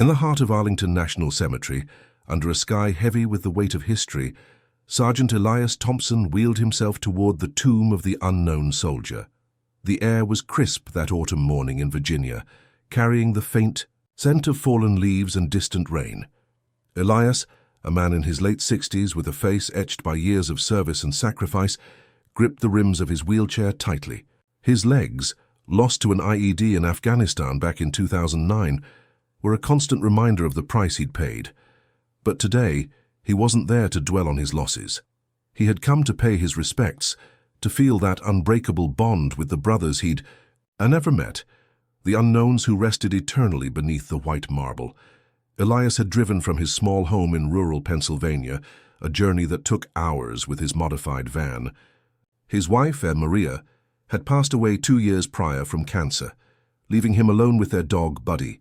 In the heart of Arlington National Cemetery, under a sky heavy with the weight of history, Sergeant Elias Thompson wheeled himself toward the tomb of the unknown soldier. The air was crisp that autumn morning in Virginia, carrying the faint scent of fallen leaves and distant rain. Elias, a man in his late 60s with a face etched by years of service and sacrifice, gripped the rims of his wheelchair tightly. His legs, lost to an IED in Afghanistan back in 2009, were a constant reminder of the price he'd paid. But today, he wasn't there to dwell on his losses. He had come to pay his respects, to feel that unbreakable bond with the brothers he'd never met, the unknowns who rested eternally beneath the white marble. Elias had driven from his small home in rural Pennsylvania, a journey that took hours with his modified van. His wife, Maria, had passed away 2 years prior from cancer, leaving him alone with their dog, Buddy,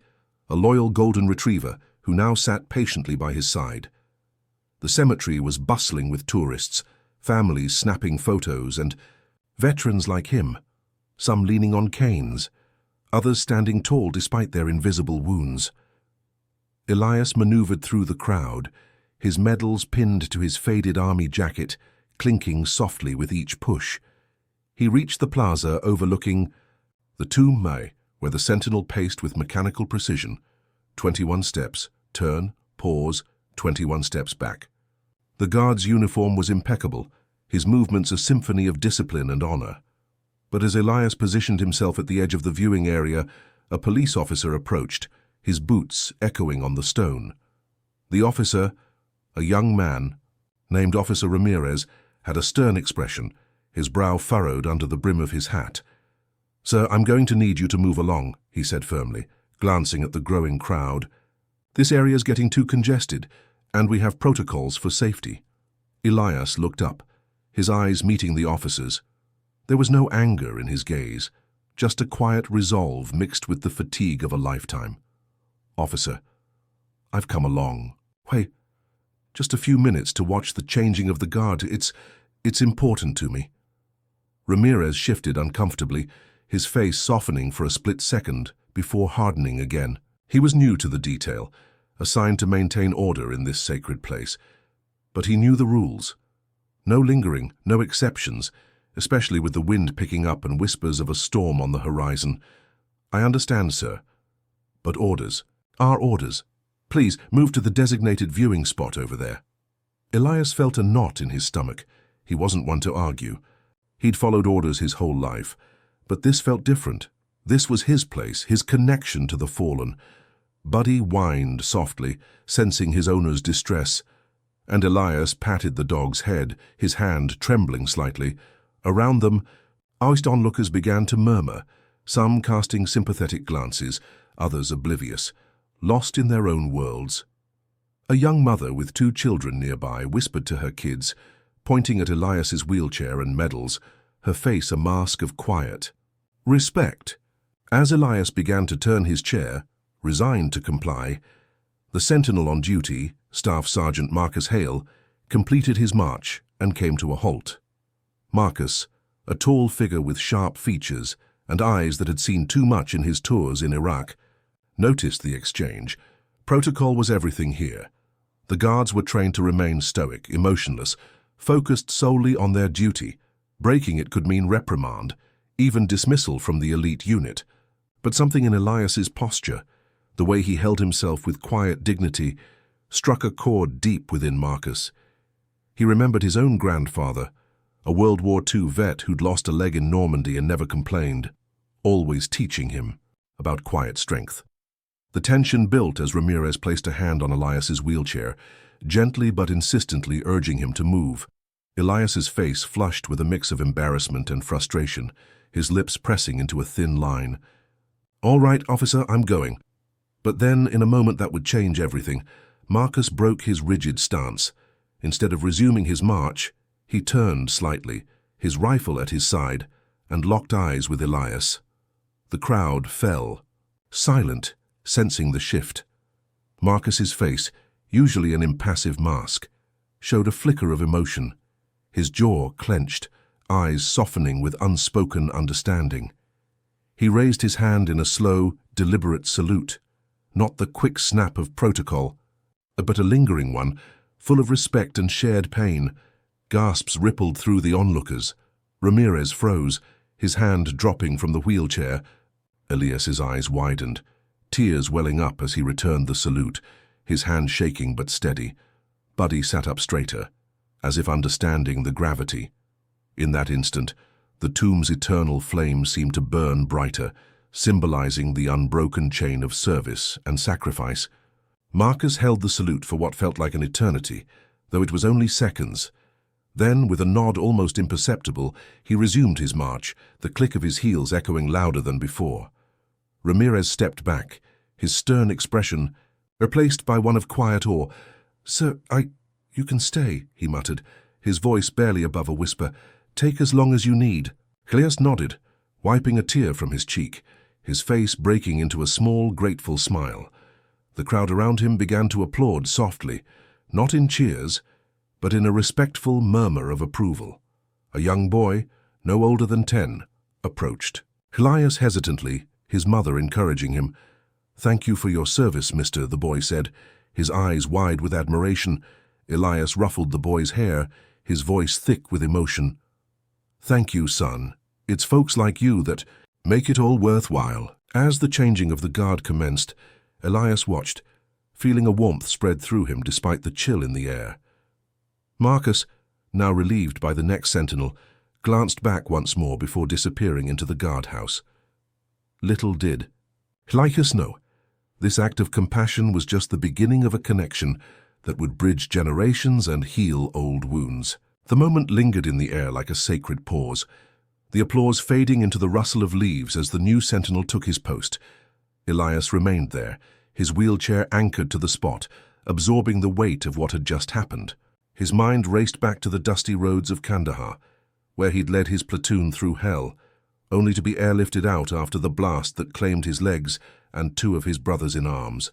a loyal golden retriever who now sat patiently by his side. The cemetery was bustling with tourists, families snapping photos, and veterans like him, some leaning on canes, others standing tall despite their invisible wounds. Elias maneuvered through the crowd, his medals pinned to his faded army jacket, clinking softly with each push. He reached the plaza overlooking the tomb, where the sentinel paced with mechanical precision. 21 steps, turn, pause, 21 steps back. The guard's uniform was impeccable, his movements a symphony of discipline and honor. But as Elias positioned himself at the edge of the viewing area, a police officer approached, his boots echoing on the stone. The officer, a young man, named Officer Ramirez, had a stern expression, his brow furrowed under the brim of his hat. "Sir, I'm going to need you to move along," he said firmly, glancing at the growing crowd. "This area's getting too congested, and we have protocols for safety." Elias looked up, his eyes meeting the officer's. There was no anger in his gaze, just a quiet resolve mixed with the fatigue of a lifetime. "Officer, I've come along. Wait, just a few minutes to watch the changing of the guard. It's important to me." Ramirez shifted uncomfortably, his face softening for a split second before hardening again. He was new to the detail, assigned to maintain order in this sacred place. But he knew the rules. No lingering, no exceptions, especially with the wind picking up and whispers of a storm on the horizon. "I understand, sir. But orders are orders. Please move to the designated viewing spot over there." Elias felt a knot in his stomach. He wasn't one to argue. He'd followed orders his whole life. But this felt different. This was his place, his connection to the fallen. Buddy whined softly, sensing his owner's distress, and Elias patted the dog's head, his hand trembling slightly. Around them, oust onlookers began to murmur, some casting sympathetic glances, others oblivious, lost in their own worlds. A young mother with 2 children nearby whispered to her kids, pointing at Elias's wheelchair and medals, her face a mask of quiet respect. As Elias began to turn his chair, resigned to comply, the sentinel on duty, Staff Sergeant Marcus Hale, completed his march and came to a halt. Marcus, a tall figure with sharp features and eyes that had seen too much in his tours in Iraq, noticed the exchange. Protocol was everything here. The guards were trained to remain stoic, emotionless, focused solely on their duty. Breaking it could mean reprimand, even dismissal from the elite unit. But something in Elias's posture, the way he held himself with quiet dignity, struck a chord deep within Marcus. He remembered his own grandfather, a World War II vet who'd lost a leg in Normandy and never complained, always teaching him about quiet strength. The tension built as Ramirez placed a hand on Elias's wheelchair, gently but insistently urging him to move. Elias's face flushed with a mix of embarrassment and frustration, his lips pressing into a thin line. "All right, officer, I'm going." But then, in a moment that would change everything, Marcus broke his rigid stance. Instead of resuming his march, he turned slightly, his rifle at his side, and locked eyes with Elias. The crowd fell, silent, sensing the shift. Marcus's face, usually an impassive mask, showed a flicker of emotion, his jaw clenched, eyes softening with unspoken understanding. He raised his hand in a slow, deliberate salute. not the quick snap of protocol, but a lingering one, full of respect and shared pain. Gasps rippled through the onlookers. Ramirez froze, his hand dropping from the wheelchair. Elias's eyes widened, tears welling up as he returned the salute, his hand shaking but steady. Buddy sat up straighter, as if understanding the gravity. In that instant, the tomb's eternal flame seemed to burn brighter, symbolizing the unbroken chain of service and sacrifice. Marcus held the salute for what felt like an eternity, though it was only seconds. Then, with a nod almost imperceptible, he resumed his march, the click of his heels echoing louder than before. Ramirez stepped back, his stern expression replaced by one of quiet awe. "Sir, you can stay," he muttered, his voice barely above a whisper. "Take as long as you need." Elias nodded, wiping a tear from his cheek, his face breaking into a small, grateful smile. The crowd around him began to applaud softly, not in cheers, but in a respectful murmur of approval. A young boy, no older than 10, approached. Elias hesitantly, his mother encouraging him. "Thank you for your service, mister," the boy said, his eyes wide with admiration. Elias ruffled the boy's hair, his voice thick with emotion. "Thank you, son. It's folks like you that make it all worthwhile." As the changing of the guard commenced, Elias watched, feeling a warmth spread through him despite the chill in the air. Marcus, now relieved by the next sentinel, glanced back once more before disappearing into the guardhouse. Little did Elias know, this act of compassion was just the beginning of a connection that would bridge generations and heal old wounds. The moment lingered in the air like a sacred pause, the applause fading into the rustle of leaves as the new sentinel took his post. Elias remained there, his wheelchair anchored to the spot, absorbing the weight of what had just happened. His mind raced back to the dusty roads of Kandahar, where he'd led his platoon through hell, only to be airlifted out after the blast that claimed his legs and 2 of his brothers in arms.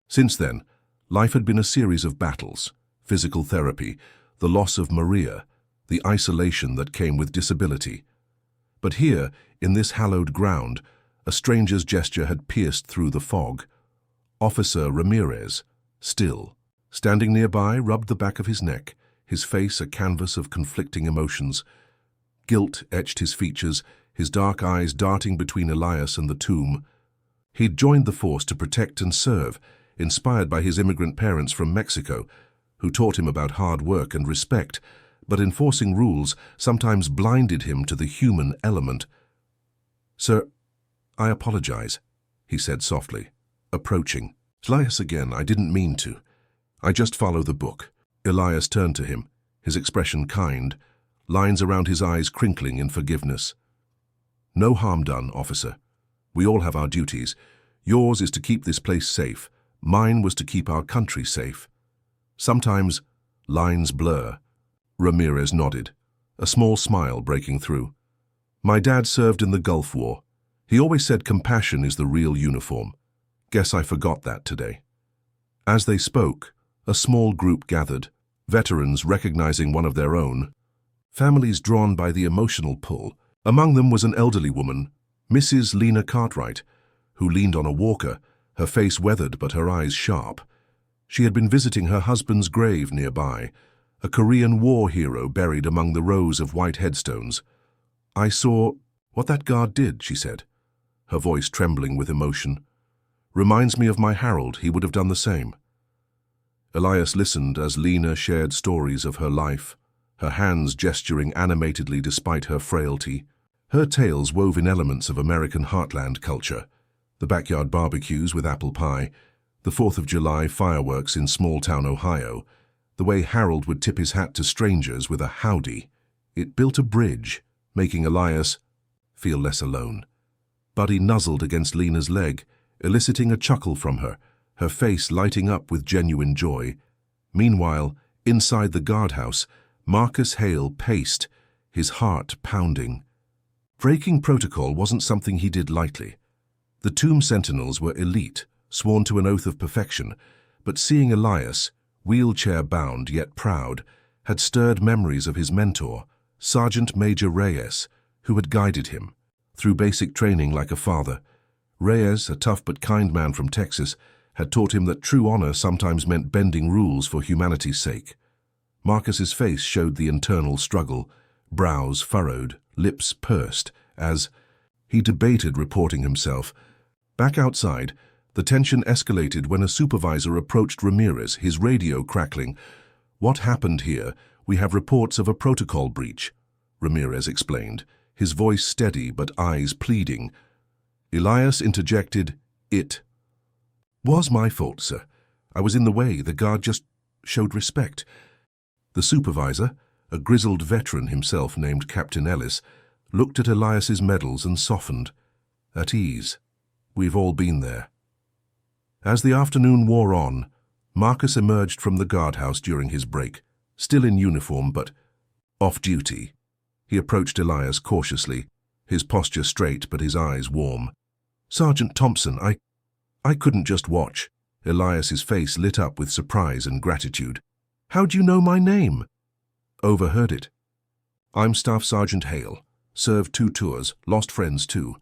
Since then, life had been a series of battles, physical therapy, the loss of Maria, the isolation that came with disability. But here, in this hallowed ground, a stranger's gesture had pierced through the fog. Officer Ramirez, still, standing nearby, rubbed the back of his neck, his face a canvas of conflicting emotions. Guilt etched his features, his dark eyes darting between Elias and the tomb. He'd joined the force to protect and serve, inspired by his immigrant parents from Mexico, who taught him about hard work and respect, but enforcing rules sometimes blinded him to the human element. "Sir, I apologize," he said softly, approaching. "Elias again, I didn't mean to. I just follow the book." Elias turned to him, his expression kind, lines around his eyes crinkling in forgiveness. "No harm done, officer. We all have our duties. Yours is to keep this place safe. Mine was to keep our country safe. Sometimes lines blur." Ramirez nodded, a small smile breaking through. "My dad served in the Gulf War. He always said compassion is the real uniform. Guess I forgot that today." As they spoke, a small group gathered, veterans recognizing one of their own, families drawn by the emotional pull. Among them was an elderly woman, Mrs. Lena Cartwright, who leaned on a walker, her face weathered but her eyes sharp. She had been visiting her husband's grave nearby, a Korean War hero buried among the rows of white headstones. "I saw what that guard did," she said, her voice trembling with emotion. "Reminds me of my Harold. He would have done the same." Elias listened as Lena shared stories of her life, her hands gesturing animatedly despite her frailty. Her tales wove in elements of American heartland culture, the backyard barbecues with apple pie, the 4th of July fireworks in small-town Ohio, the way Harold would tip his hat to strangers with a howdy. It built a bridge, making Elias feel less alone. Buddy nuzzled against Lena's leg, eliciting a chuckle from her, her face lighting up with genuine joy. Meanwhile, inside the guardhouse, Marcus Hale paced, his heart pounding. Breaking protocol wasn't something he did lightly. The tomb sentinels were elite, sworn to an oath of perfection, but seeing Elias, wheelchair-bound yet proud, had stirred memories of his mentor, Sergeant Major Reyes, who had guided him, through basic training like a father. Reyes, a tough but kind man from Texas, had taught him that true honor sometimes meant bending rules for humanity's sake. Marcus's face showed the internal struggle, brows furrowed, lips pursed, as he debated reporting himself. Back outside, the tension escalated when a supervisor approached Ramirez, his radio crackling. "What happened here? We have reports of a protocol breach," Ramirez explained, his voice steady but eyes pleading. Elias interjected, "It was my fault, sir. I was in the way. The guard just showed respect." The supervisor, a grizzled veteran himself named Captain Ellis, looked at Elias's medals and softened. "At ease. We've all been there." As the afternoon wore on, Marcus emerged from the guardhouse during his break, still in uniform but off-duty. He approached Elias cautiously, his posture straight but his eyes warm. "Sergeant Thompson, I couldn't just watch." Elias's face lit up with surprise and gratitude. "How'd you know my name?" "Overheard it. I'm Staff Sergeant Hale. Served 2 tours, lost friends too."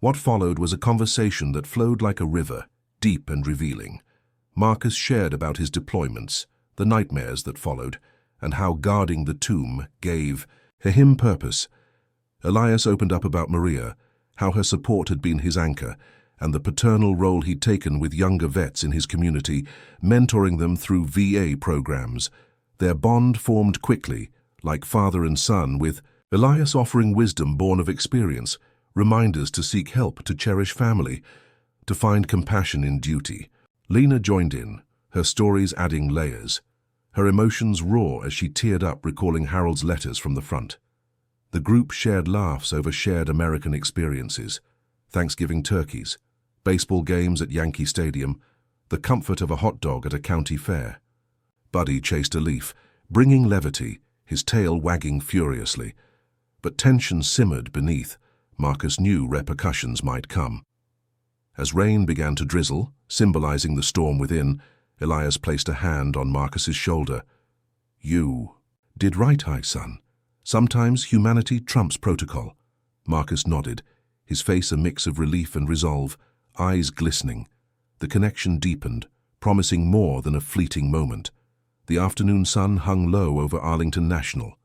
What followed was a conversation that flowed like a river, deep and revealing. Marcus shared about his deployments, the nightmares that followed, and how guarding the tomb gave him purpose. Elias opened up about Maria, how her support had been his anchor, and the paternal role he'd taken with younger vets in his community, mentoring them through VA programs. Their bond formed quickly, like father and son, with Elias offering wisdom born of experience, reminders to seek help, to cherish family, to find compassion in duty. Lena joined in, her stories adding layers. Her emotions raw as she teared up recalling Harold's letters from the front. The group shared laughs over shared American experiences, Thanksgiving turkeys, baseball games at Yankee Stadium, the comfort of a hot dog at a county fair. Buddy chased a leaf, bringing levity, his tail wagging furiously. But tension simmered beneath. Marcus knew repercussions might come. As rain began to drizzle, symbolizing the storm within, Elias placed a hand on Marcus's shoulder. "You did right, high son. Sometimes humanity trumps protocol." Marcus nodded, his face a mix of relief and resolve, eyes glistening. The connection deepened, promising more than a fleeting moment. The afternoon sun hung low over Arlington National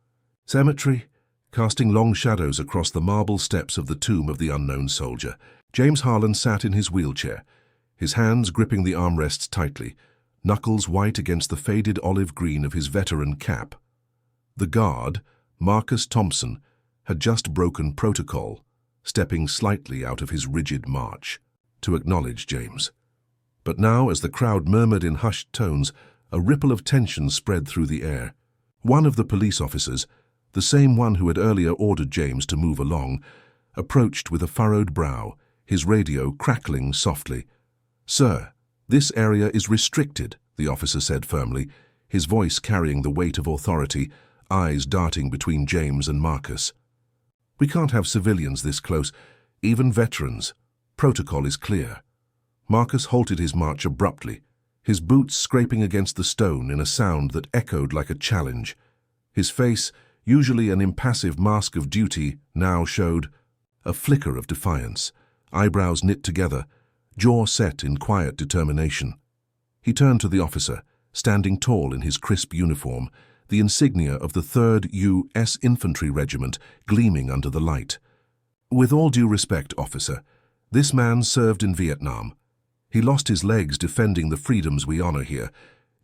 Cemetery, casting long shadows across the marble steps of the tomb of the unknown soldier. James Harlan sat in his wheelchair, his hands gripping the armrests tightly, knuckles white against the faded olive green of his veteran cap. The guard, Marcus Thompson, had just broken protocol, stepping slightly out of his rigid march to acknowledge James. But now, as the crowd murmured in hushed tones, a ripple of tension spread through the air. One of the police officers, the same one who had earlier ordered James to move along, approached with a furrowed brow, his radio crackling softly. "Sir, this area is restricted," the officer said firmly, his voice carrying the weight of authority, eyes darting between James and Marcus. "We can't have civilians this close, even veterans. Protocol is clear." Marcus halted his march abruptly, his boots scraping against the stone in a sound that echoed like a challenge. His face, usually an impassive mask of duty, now showed a flicker of defiance, eyebrows knit together, jaw set in quiet determination. He turned to the officer, standing tall in his crisp uniform, the insignia of the 3rd U.S. Infantry Regiment gleaming under the light. "With all due respect, officer, this man served in Vietnam. He lost his legs defending the freedoms we honor here.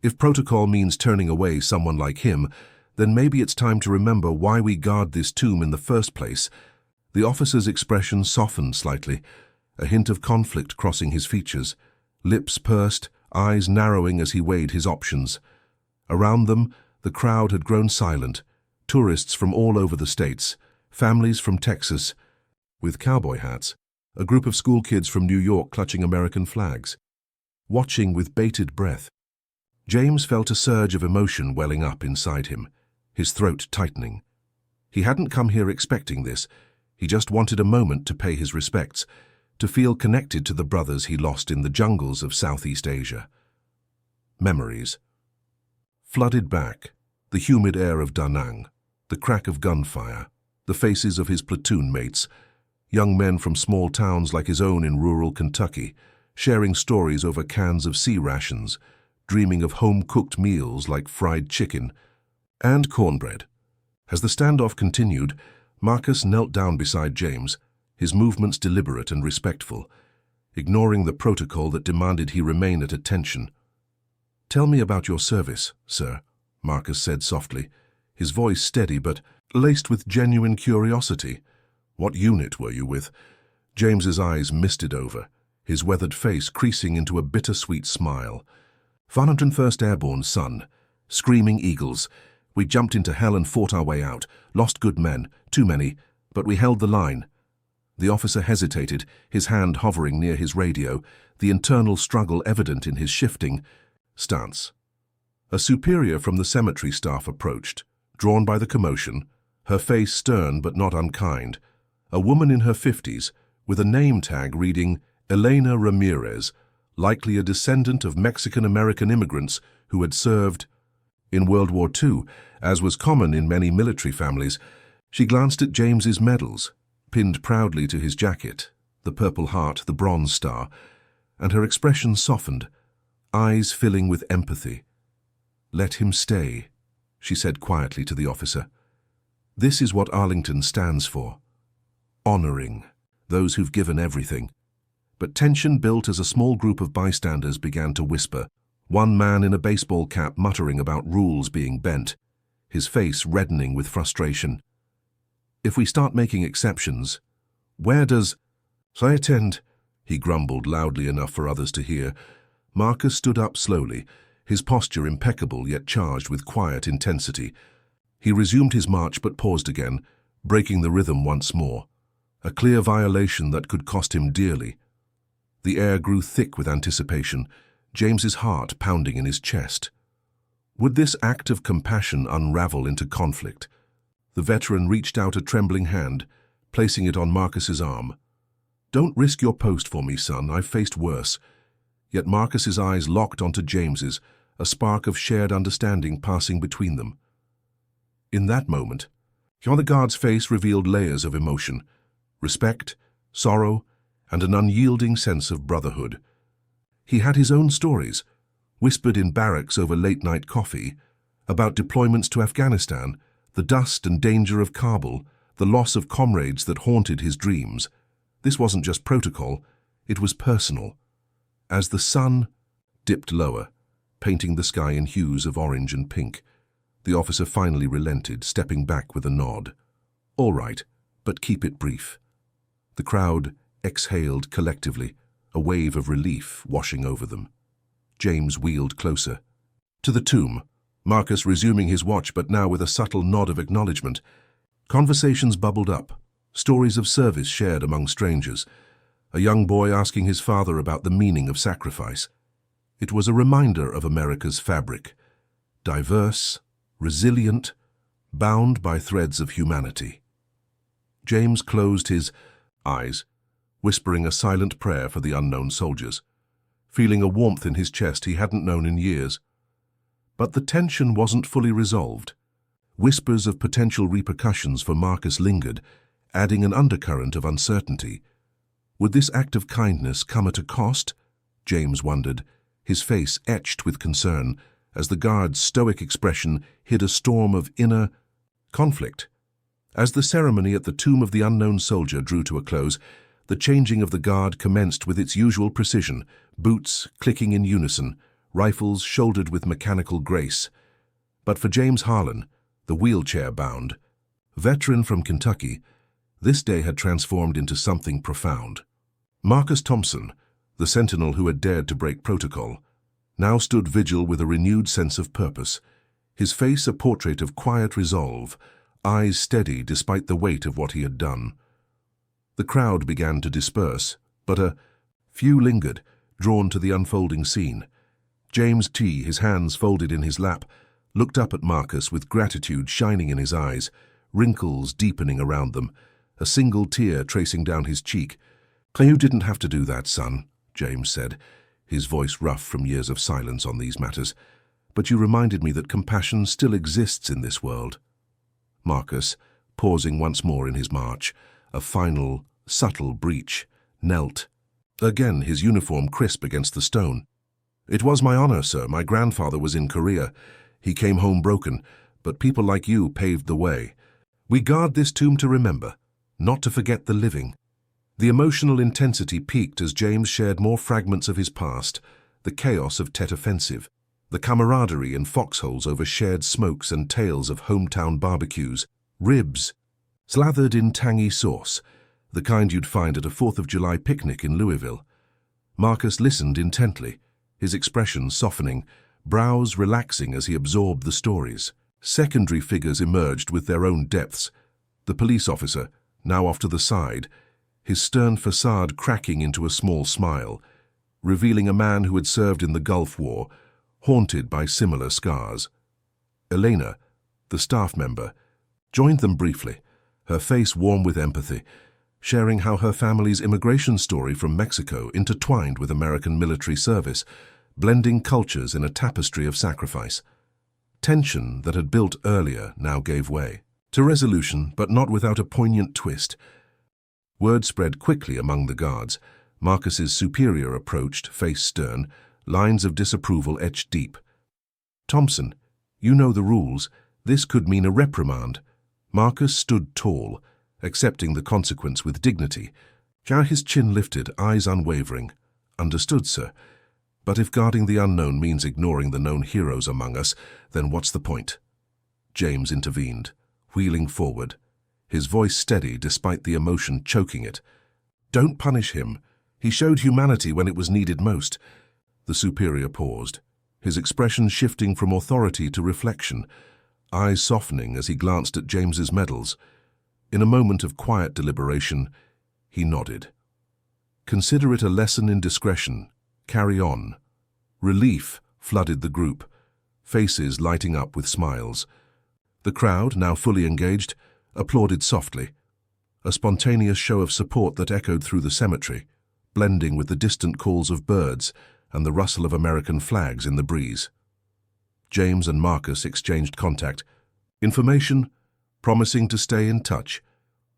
If protocol means turning away someone like him, then maybe it's time to remember why we guard this tomb in the first place." The officer's expression softened slightly, a hint of conflict crossing his features, lips pursed, eyes narrowing as he weighed his options. Around them, the crowd had grown silent, tourists from all over the states, families from Texas, with cowboy hats, a group of school kids from New York clutching American flags, watching with bated breath. James felt a surge of emotion welling up inside him, his throat tightening. He hadn't come here expecting this. He just wanted a moment to pay his respects, to feel connected to the brothers he lost in the jungles of Southeast Asia. Memories flooded back, the humid air of Da Nang, the crack of gunfire, the faces of his platoon mates. young men from small towns like his own in rural Kentucky, sharing stories over cans of sea rations, dreaming of home-cooked meals like fried chicken and cornbread. As the standoff continued, Marcus knelt down beside James, his movements deliberate and respectful, ignoring the protocol that demanded he remain at attention. "Tell me about your service, sir," Marcus said softly, his voice steady but laced with genuine curiosity. "What unit were you with?" James's eyes misted over, his weathered face creasing into a bittersweet smile. "101st Airborne, son. Screaming Eagles. We jumped into hell and fought our way out. Lost good men, too many, but we held the line." The officer hesitated, his hand hovering near his radio, the internal struggle evident in his shifting stance. A superior from the cemetery staff approached, drawn by the commotion, her face stern but not unkind. A woman in her 50s, with a name tag reading Elena Ramirez, likely a descendant of Mexican-American immigrants who had served in World War II, as was common in many military families. She glanced at James's medals, pinned proudly to his jacket, the Purple Heart, the Bronze Star, and her expression softened, eyes filling with empathy. "Let him stay," she said quietly to the officer. "This is what Arlington stands for. Honoring those who've given everything." But tension built as a small group of bystanders began to whisper, one man in a baseball cap muttering about rules being bent, his face reddening with frustration. "If we start making exceptions, where does—" "I attend," he grumbled loudly enough for others to hear. Marcus stood up slowly, his posture impeccable yet charged with quiet intensity. He resumed his march but paused again, breaking the rhythm once more. A clear violation that could cost him dearly. The air grew thick with anticipation, James's heart pounding in his chest. Would this act of compassion unravel into conflict? The veteran reached out a trembling hand, placing it on Marcus's arm. "Don't risk your post for me, son. I've faced worse." Yet Marcus's eyes locked onto James's, a spark of shared understanding passing between them. In that moment, the guard's face revealed layers of emotion, respect, sorrow, and an unyielding sense of brotherhood. He had his own stories, whispered in barracks over late-night coffee, about deployments to Afghanistan, the dust and danger of Kabul, the loss of comrades that haunted his dreams. This wasn't just protocol, it was personal. As the sun dipped lower, painting the sky in hues of orange and pink, the officer finally relented, stepping back with a nod. "All right, but keep it brief." The crowd exhaled collectively, a wave of relief washing over them. James wheeled closer. To the tomb, Marcus resuming his watch but now with a subtle nod of acknowledgement. Conversations bubbled up, stories of service shared among strangers, a young boy asking his father about the meaning of sacrifice. It was a reminder of America's fabric, diverse, resilient, bound by threads of humanity. James closed his eyes, whispering a silent prayer for the unknown soldiers, feeling a warmth in his chest he hadn't known in years. But the tension wasn't fully resolved. Whispers of potential repercussions for Marcus lingered, adding an undercurrent of uncertainty. Would this act of kindness come at a cost? James wondered, his face etched with concern, as the guard's stoic expression hid a storm of inner conflict. As the ceremony at the tomb of the unknown soldier drew to a close, the changing of the guard commenced with its usual precision, boots clicking in unison, rifles shouldered with mechanical grace. But for James Harlan, the wheelchair-bound veteran from Kentucky, this day had transformed into something profound. Marcus Thompson, the sentinel who had dared to break protocol, now stood vigil with a renewed sense of purpose, his face a portrait of quiet resolve, eyes steady despite the weight of what he had done. The crowd began to disperse, but a few lingered, drawn to the unfolding scene. James T., his hands folded in his lap, looked up at Marcus with gratitude shining in his eyes, wrinkles deepening around them, a single tear tracing down his cheek. "You didn't have to do that, son," James said, his voice rough from years of silence on these matters. "But you reminded me that compassion still exists in this world." Marcus, pausing once more in his march, a final, subtle breach, knelt. Again his uniform crisp against the stone. "It was my honor, sir. My grandfather was in Korea. He came home broken, but people like you paved the way. We guard this tomb to remember, not to forget the living." The emotional intensity peaked as James shared more fragments of his past, the chaos of Tet Offensive, the camaraderie in foxholes over shared smokes and tales of hometown barbecues, ribs, slathered in tangy sauce, the kind you'd find at a 4th of July picnic in Louisville. Marcus listened intently, his expression softening, brows relaxing as he absorbed the stories. Secondary figures emerged with their own depths. The police officer, now off to the side, his stern facade cracking into a small smile, revealing a man who had served in the Gulf War, haunted by similar scars. Elena, the staff member, joined them briefly, her face warm with empathy, sharing how her family's immigration story from Mexico intertwined with American military service, blending cultures in a tapestry of sacrifice. Tension that had built earlier now gave way to resolution, but not without a poignant twist. Word spread quickly among the guards. Marcus's superior approached, face stern, lines of disapproval etched deep. "Thompson, you know the rules. This could mean a reprimand." Marcus stood tall, accepting the consequence with dignity. His chin lifted, eyes unwavering. "Understood, sir. But if guarding the unknown means ignoring the known heroes among us, then what's the point?" James intervened, wheeling forward, his voice steady despite the emotion choking it. "Don't punish him. He showed humanity when it was needed most." The superior paused, his expression shifting from authority to reflection, eyes softening as he glanced at James's medals. In a moment of quiet deliberation, he nodded. "Consider it a lesson in discretion. Carry on." Relief flooded the group, faces lighting up with smiles. The crowd, now fully engaged, applauded softly, a spontaneous show of support that echoed through the cemetery, blending with the distant calls of birds and the rustle of American flags in the breeze. James and Marcus exchanged contact, information, promising to stay in touch,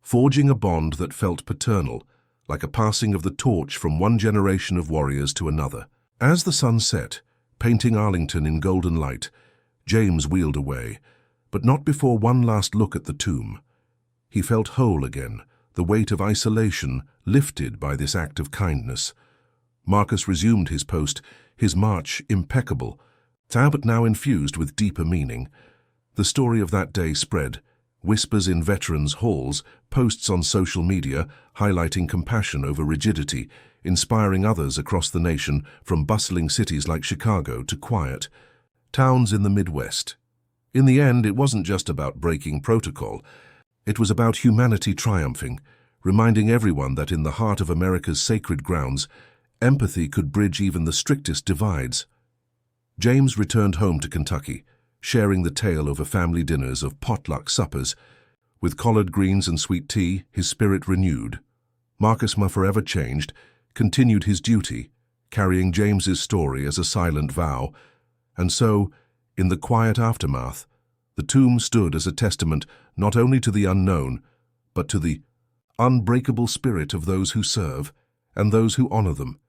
forging a bond that felt paternal, like a passing of the torch from one generation of warriors to another. As the sun set, painting Arlington in golden light, James wheeled away, but not before one last look at the tomb. He felt whole again, the weight of isolation lifted by this act of kindness. Marcus resumed his post, his march impeccable, but now infused with deeper meaning. The story of that day spread, whispers in veterans' halls, posts on social media highlighting compassion over rigidity, inspiring others across the nation from bustling cities like Chicago to quiet towns in the Midwest. In the end, it wasn't just about breaking protocol. It was about humanity triumphing, reminding everyone that in the heart of America's sacred grounds, empathy could bridge even the strictest divides. James returned home to Kentucky, sharing the tale over family dinners of potluck suppers. With collard greens and sweet tea, his spirit renewed. Marcus, forever changed, continued his duty, carrying James's story as a silent vow. And so, in the quiet aftermath, the tomb stood as a testament not only to the unknown, but to the unbreakable spirit of those who serve and those who honor them.